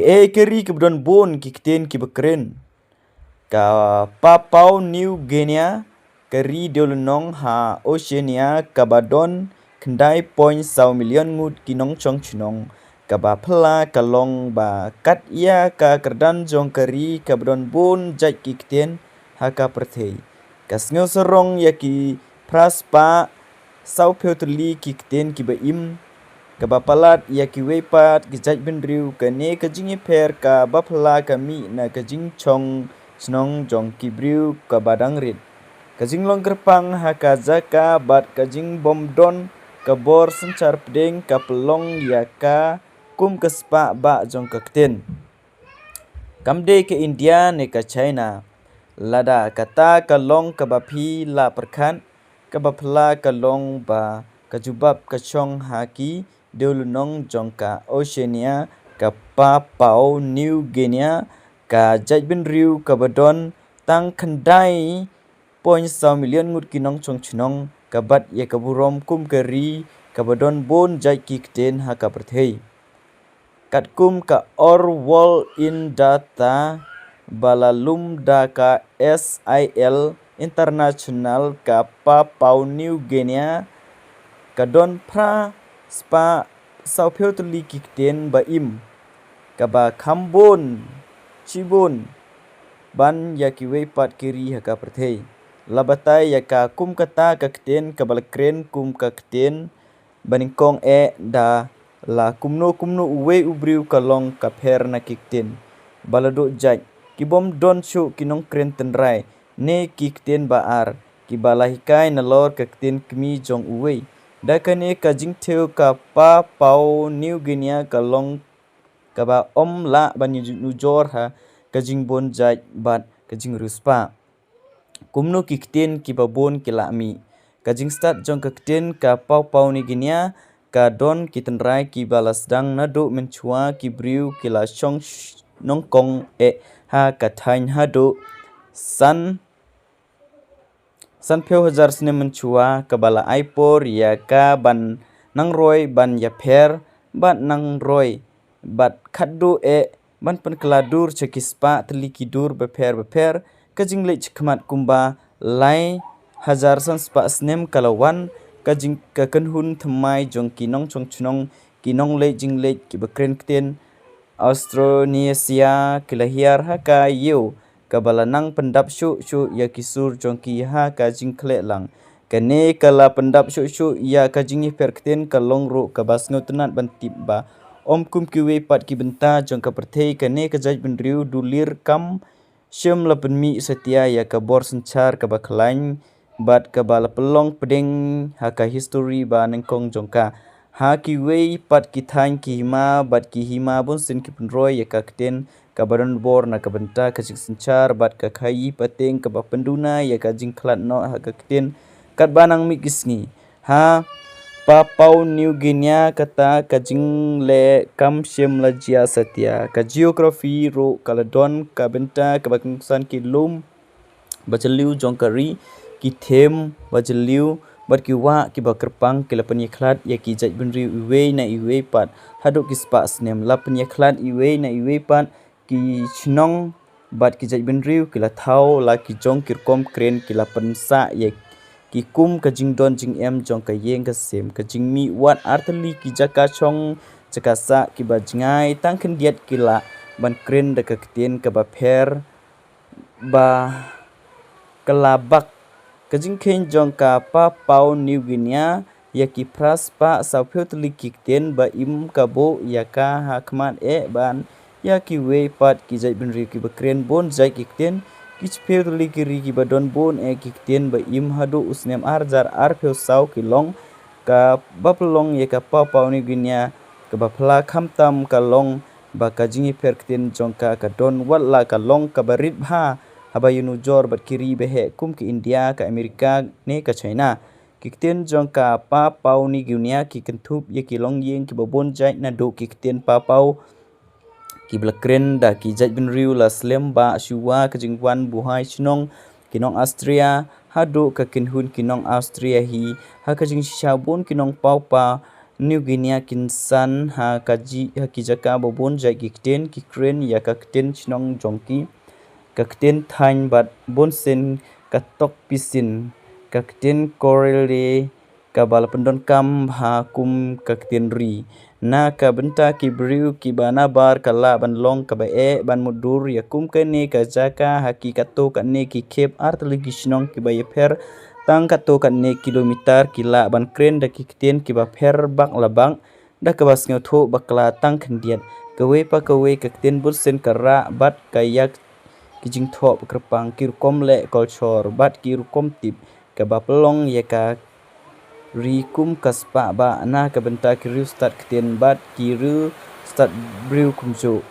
keri kebetulan bon kikten ki bekeren. Ka Papau New Guinea keri dolunong ha Oceania kabadon kendai point 1 million ngut kinong chong chinong. Kaba pela kalong ba kat ia ka kerdan jong keri kabadon bon jai kikten haka perthei. Kasngeu serong yaki praspa sau peutli kikten ki ba im kabapalat yaki wepat gijaj benriu kane kajingi per ka bapla kami na kajing chong snong jong kibriu kabadang rit. Kajing long kerpang haka zaka bat kajing bomdon kabor sencar pedeng kapelong yaka kum kespa ba jong kakten. Kamde ke India ne ka China. Lada kata kalong kabapi la perkan kabapla kalong ba kajubab kachong haki deulunong jongka Oceania ka Papau New Guinea ka jajben riu kabadon tang kendai point 1 million ngut kinong chong chinong kabat ya kaburom kum keri kabadon bon jai kikten haka perthei. Kat kum ka or wall in data balalum da ka SIL international ka Papau New Guinea kadon pra spa sau peutli kikten ba im kaba kambon cibon ban yaki pat kiri haka perthei. Labatai yaka kum kata kakten kabal kren kum kakten baningkong da la kumno uwe ubriu kalong kapher na kikten balado jaj kibom don shu kinong kren tenrai ne kikten baar kibalahikai na lor kakten kmi jong uwe dakane kajing teu ka Papau New Guinea kalong kaba om la banyu nujor ha kajing bon jaj bat kajing ruspa kumno kikten kibabon kilami kajing start jong kakten ka Papau New Guinea ka don kitenrai ki balas dang nado menchua ki briu ki la chong nongkong ha kathain hado san peu hajar sne menchua kabala aipor ya ka ban nang roy ban ya pher ban nang roy bat khaddo ban pen keladur chekispa teliki dur beper kajing le chikmat kumba lai hajar san spa snem kalawan kajing kakenhun themai jong kinong chong chnong kinong le jing le ki bekren kten Austronesia kilahiar haka yu kabala nang pendap shu ya kisur jong ki ha kajing kle lang kane kala pendap shu ya kajing per kten kalong ro kabas ngotenat bantip ba om kum kiwe pat ki benta jong ka perthei kane kajaj benriu dulir kam syem la penmi setia ya kabor sencar kabaklain bat kabala pelong pedeng haka history ba nengkong jongka ha ki wei pat ki thain ki hima bat ki hima bon sin ki penroy ya kakten kabaron bor na kabenta kajing sencar bat ka khai pateng kaba penduna ya kajing klat no haka kakten kat banang mi kisngi ha Papau New Guinea kata kajing le kam syem la jia setia ka geografi ro kaladon kabenta kabaksan ki lum bachaliu jongkari ki them bajaliu bat ki wa ki bakerpang ki lapan yaklat ya ki jaj benri iwe na iwe pat haduk ki spa snem lapan yaklat iwe na iwe pat ki chnong bat ki jaj benri ki la thau la ki jong kirkom kren ki lapan sa ya ki kum kajing don jing em jong ka yeng ka sem kajing mi wat artali ki jaka chong jakasa ki bajngai tangken diat ki la ban kren de ka kten ka ba pher ba kelabak kajing ken jong ka Papau New Guinea yaki praspa sau peutli kikten ba im kabo yaka hakmat ban yaki we pat ki jai benri ki bekren bon jai kikten ki peutli ki ri ki badon bon kikten ba im hado usnem arjar peu sau kilong ka bapelong yaka Papau New Guinea ka bapla khamtam kalong ba kajingi perkten jong ka don wala kalong ka barit bha habayunu jor bat kiri behe kum ke India ka Amerika ne ka China kikten jong ka Papau New Guinea ki kentup ye ki long yeng ki babon jai na do kikten Papau ki blakren da ki jaj benriu la slem ba shuwa ka jingwan buhai chnong kinong Austria hado ka kinhun kinong Austria hi ha ka jing shabon kinong paupa New Guinea kinsan ha kijaka bobon jai kikten kikren ya kakten chinong jongki kakten thain bat bonsen katok pisin kakten korele kabal pendon kam ha kum kakten ri na ka benta ki briu ki bana bar kala ban long ka bae ban mudur ya kum kene ka jaka hakikato ka ne ki kep artli gishnong ki baye per tang kato ka ne kilometer kila ban kren da ki kten ki ba per bak labang da ka bas ngotho bakla tang khendiat kawe pa kawe kakten bonsen kara bat kayak kijing thop kerpang kirkom le kolchor bat kirkom tip ka bapelong ya ka rikum kaspa ba na ka benta kiru start kten bat kiru start briu kumjo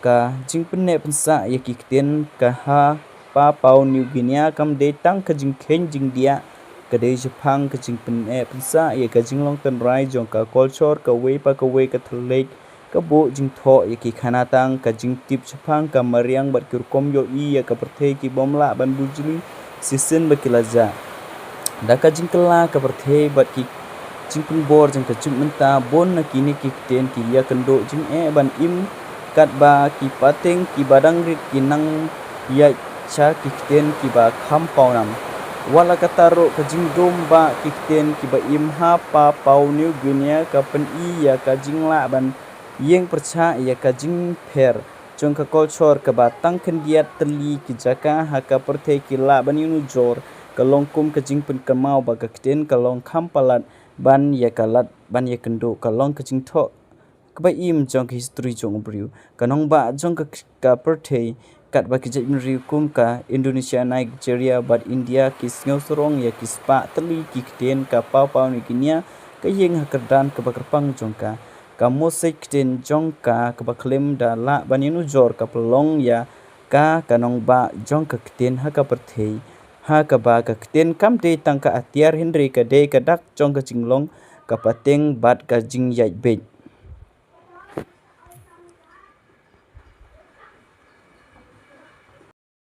ka jing penne pensa ya ki kten ka ha pa pau New Guinea kam de tang ka jing khen jing dia ka de Jepang ka jing penne pensa ya ka jing long ten rai jong ka kolchor ka we pa ka we ka thlek ka bo jing tho ya ki khana tang ka jing tip Jepang ka mariang bat kirkom yo i ya ka perthei ki bomla ban bujli sisen bakilaza da ka jing kala ka perthei bat ki jing pun bor jing ka chim menta bon na kini ki kten ki ya kendo jing ban im kat ba ki pateng ki badang rit ki nang ya cha ki kten ki ba kham paunam wala kataro ka jing dom ba ki kten ki ba im ha pa pau New Guinea ka pen i ya ka jing la ban yeng percha ya ka jing per jong ka kolchor ka ba tang khendiat teli ki jaka ha ka perthei ki la ban yunu jor kalong kum ka jing pen kamau ba ka kten kalong kham palat ban ya kalat ban ya kendo kalong ka jing tho ka ba im jong ka history jong briu kanong ba jong ka perthei kat ba ki jai riu kum ka Indonesia Nigeria bat India ki sngo sorong ya ki spa teli ki kten ka pau pau ni kinia ka yeng ha kerdan ka ba kerpang jong ka mosek kten jong ka ba klem da la ban yunu jor ka pelong ya ka kanong ba jong ka kten ha ka perthei ha ka ba ka kten kam de tang ka atiar henry ka de ka dak jong ka jinglong ka pateng bat ka jing yai be